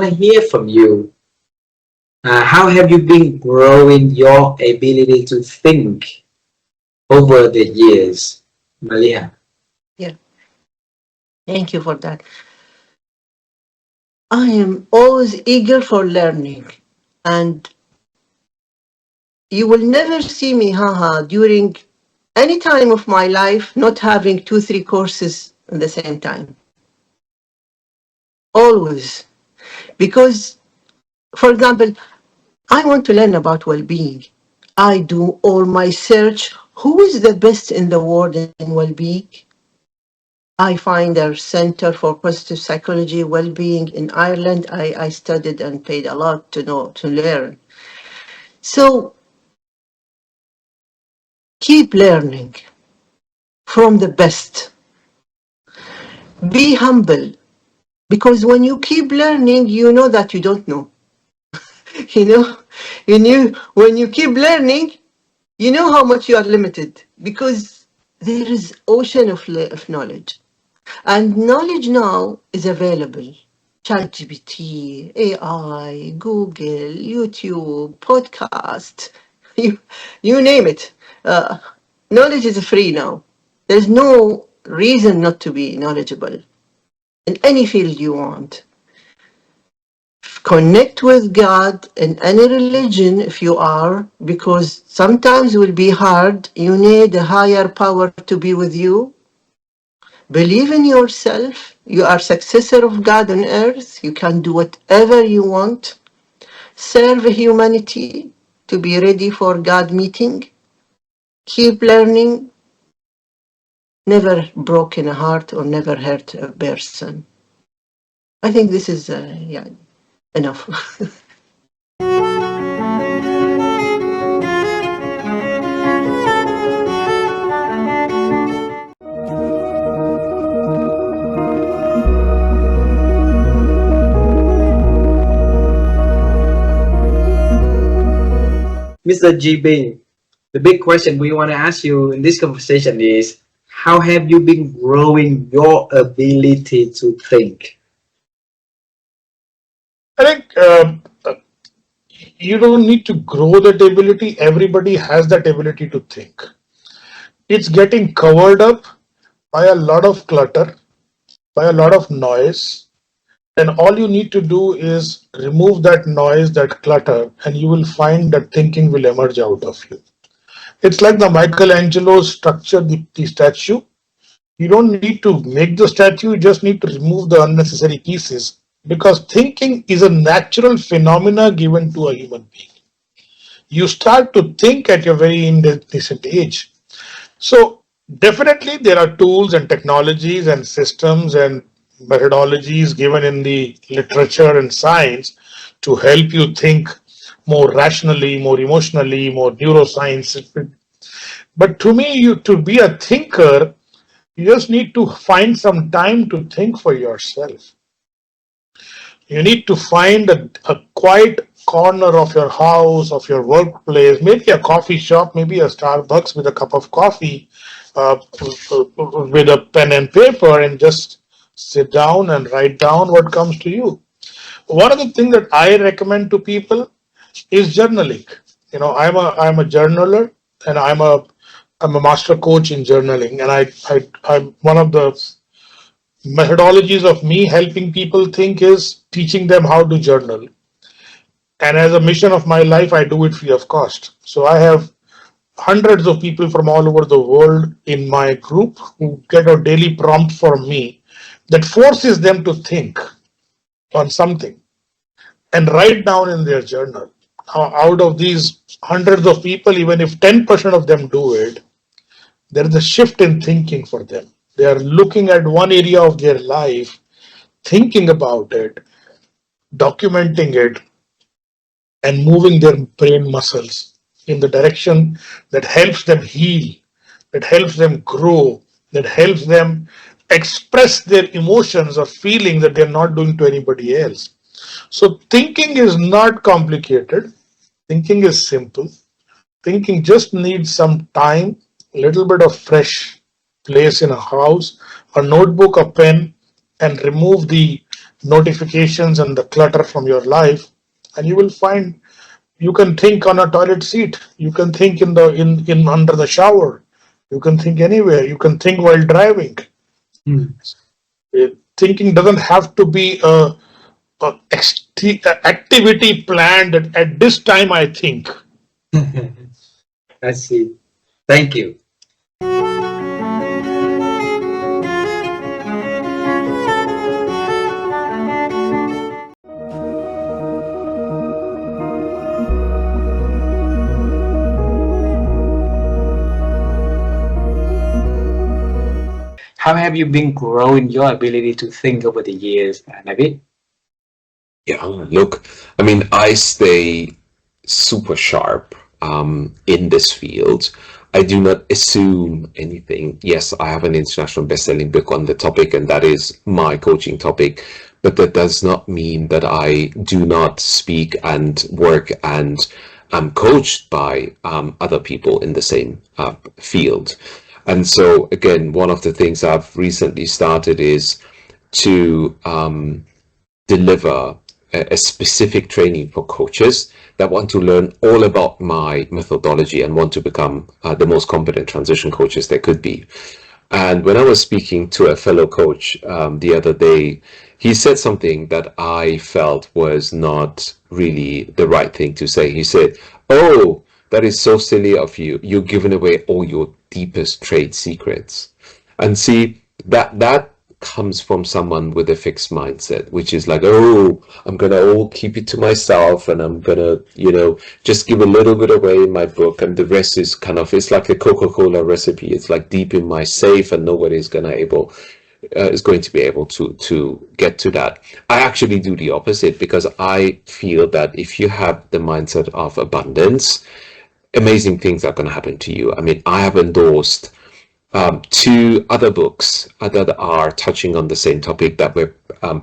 want to hear from you. How have you been growing your ability to think over the years, Maleha? Yeah, thank you for that. I am always eager for learning, and you will never see me, haha, during any time of my life not having two, three courses at the same time. Always. Because, for example, I want to learn about well-being. I do all my search. Who is the best in the world in well-being? I find a center for positive psychology, well-being in Ireland. I studied and paid a lot to know, to learn. So keep learning from the best. Be humble, because when you keep learning, you know that you don't know. You know, when you keep learning, you know how much you are limited, because there is ocean of knowledge. And knowledge now is available. ChatGPT, AI, Google, YouTube, podcast, you, you name it. Uh, Knowledge is free now. There's no reason not to be knowledgeable in any field you want. Connect with God in any religion if you are, because sometimes it will be hard. You need a higher power to be with you. Believe in yourself. You are successor of God on earth. You can do whatever you want. Serve humanity to be ready for God meeting. Keep learning. Never broken a heart or never hurt a person. I think this is yeah, enough. Mr. G. Bing, the big question we want to ask you in this conversation is, how have you been growing your ability to think? I think you don't need to grow that ability. Everybody has that ability to think. It's getting covered up by a lot of clutter, by a lot of noise. And all you need to do is remove that noise, that clutter, and you will find that thinking will emerge out of you. It's like the Michelangelo structure, the statue. You don't need to make the statue, you just need to remove the unnecessary pieces, because thinking is a natural phenomena given to a human being. You start to think at your very indecent age. So definitely there are tools and technologies and systems and methodologies given in the literature and science to help you think more rationally, more emotionally, more neuroscience. But to me, you to be a thinker, you just need to find some time to think for yourself. You need to find a quiet corner of your house, of your workplace, maybe a coffee shop, maybe a Starbucks with a cup of coffee, with a pen and paper, and just sit down and write down what comes to you. One of the things that I recommend to people is journaling. You know, I'm a journaler, and I'm a master coach in journaling, and I'm one of the methodologies of me helping people think is teaching them how to journal. And as a mission of my life, I do it free of cost. So I have hundreds of people from all over the world in my group who get a daily prompt from me that forces them to think on something and write down in their journal. Out of these hundreds of people, even if 10% of them do it, there is a shift in thinking for them. They are looking at one area of their life, thinking about it, documenting it, and moving their brain muscles in the direction that helps them heal, that helps them grow, that helps them express their emotions or feelings that they're not doing to anybody else. So thinking is not complicated. Thinking is simple. Thinking just needs some time, a little bit of fresh place in a house, a notebook, a pen, and remove the notifications and the clutter from your life, and you will find you can think on a toilet seat, you can think in under the shower, you can think anywhere, you can think while driving. Thinking doesn't have to be a activity planned at this time, I think. I see. Thank you. How have you been growing your ability to think over the years, Navid? Yeah, look, I mean, I stay super sharp in this field. I do not assume anything. Yes, I have an international best-selling book on the topic, and that is my coaching topic. But that does not mean that I do not speak and work and am coached by other people in the same field. And so, again, one of the things I've recently started is to deliver a specific training for coaches that want to learn all about my methodology and want to become the most competent transition coaches they could be. And when I was speaking to a fellow coach the other day, he said something that I felt was not really the right thing to say. He said, "Oh, that is so silly of you. You're giving away all your deepest trade secrets." And see, that comes from someone with a fixed mindset, which is like, oh, I'm gonna all keep it to myself, and I'm gonna, just give a little bit away in my book, and the rest is kind of, it's like a Coca-Cola recipe. It's like deep in my safe, and nobody's is going to be able to get to that. I actually do the opposite, because I feel that if you have the mindset of abundance, amazing things are going to happen to you. I mean, I have endorsed 2 other books that are touching on the same topic that were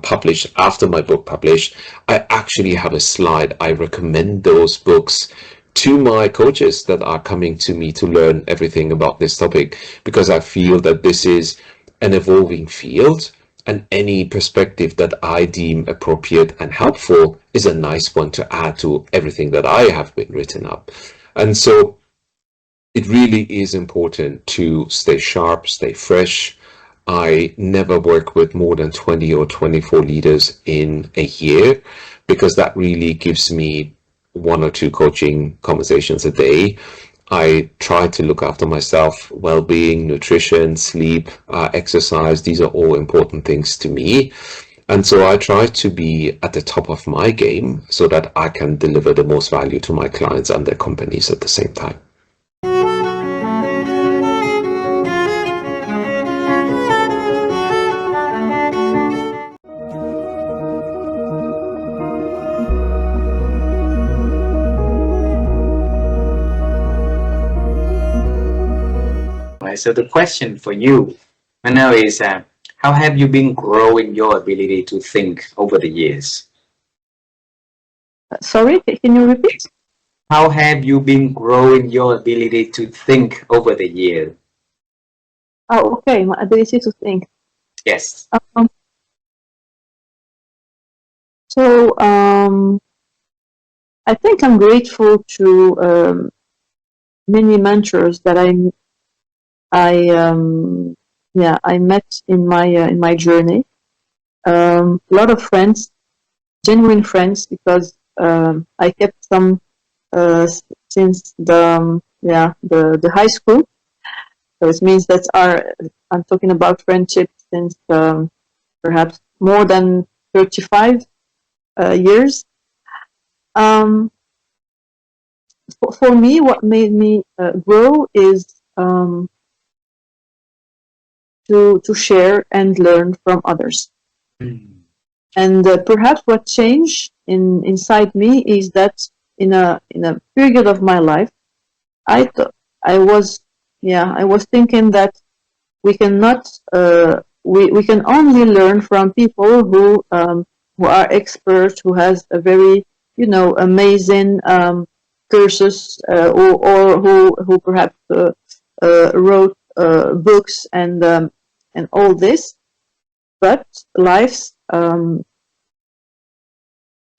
published after my book published. I actually have a slide. I recommend those books to my coaches that are coming to me to learn everything about this topic, because I feel that this is an evolving field, and any perspective that I deem appropriate and helpful is a nice one to add to everything that I have been written up. And so it really is important to stay sharp, stay fresh. I never work with more than 20 or 24 leaders in a year, because that really gives me 1 or 2 coaching conversations a day. I try to look after myself, well-being, nutrition, sleep, exercise. These are all important things to me. And so I try to be at the top of my game so that I can deliver the most value to my clients and their companies at the same time. So the question for you, Manal, is how have you been growing your ability to think over the years? Sorry, can you repeat? How have you been growing your ability to think over the years? Oh, okay, my ability to think. Yes. I think I'm grateful to many mentors that I met in my journey. A lot of friends, genuine friends, because I kept some since the high school. So it means that I'm talking about friendship since perhaps more than 35 years. For me, what made me grow is to share and learn from others. And perhaps what changed inside me is that in a period of my life, I was thinking that we cannot we can only learn from people who are experts, who has a very amazing cursus, or who perhaps wrote books and all this. But life's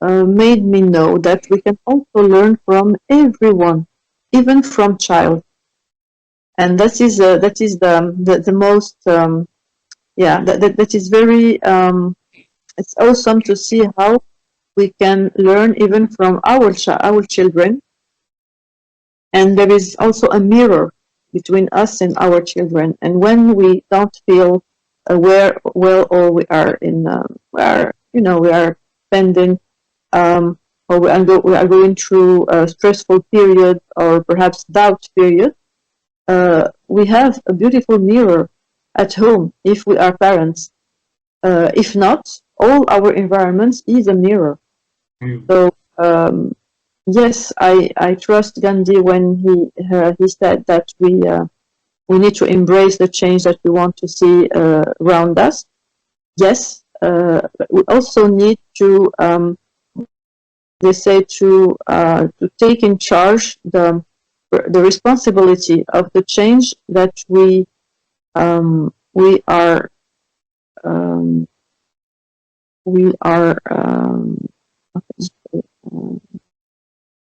made me know that we can also learn from everyone, even from child. And that is the most that is very it's awesome to see how we can learn even from our children. And there is also a mirror between us and our children. And when we don't feel aware, well, or we are we are spending, or we are going through a stressful period, or perhaps doubt period, we have a beautiful mirror at home if we are parents. If not, all our environments is a mirror. So yes, I trust Gandhi when he said that we need to embrace the change that we want to see around us. Yes, we also need to they say to take in charge the responsibility of the change that we are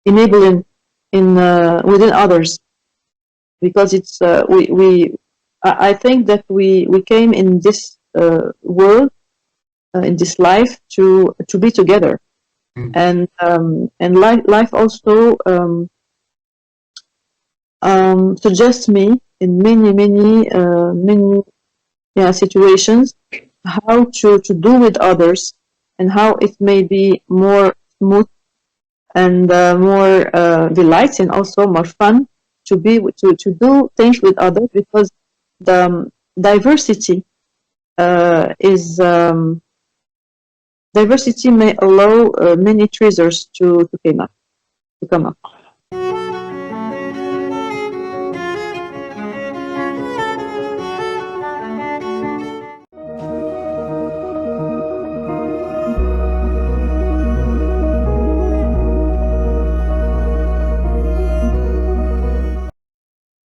enabling in within others, because it's I think that we came in this world, in this life, to be together. And life also suggests me in many situations how to do with others, and how it may be more smooth and more delight, and also more fun to do things with others, because the diversity is diversity may allow many treasures to come up.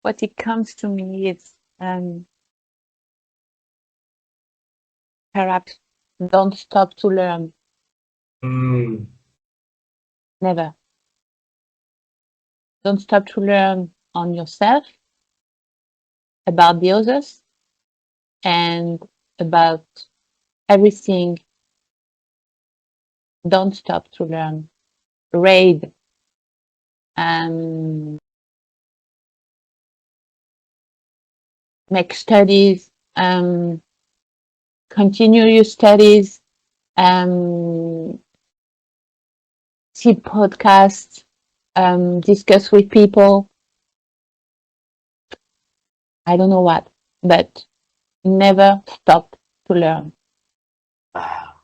What it comes to me is perhaps don't stop to learn. Never. Don't stop to learn on yourself, about the others, and about everything. Don't stop to learn. Read. Make studies. Continue your studies. See podcasts. Discuss with people. I don't know what, but never stop to learn. Wow.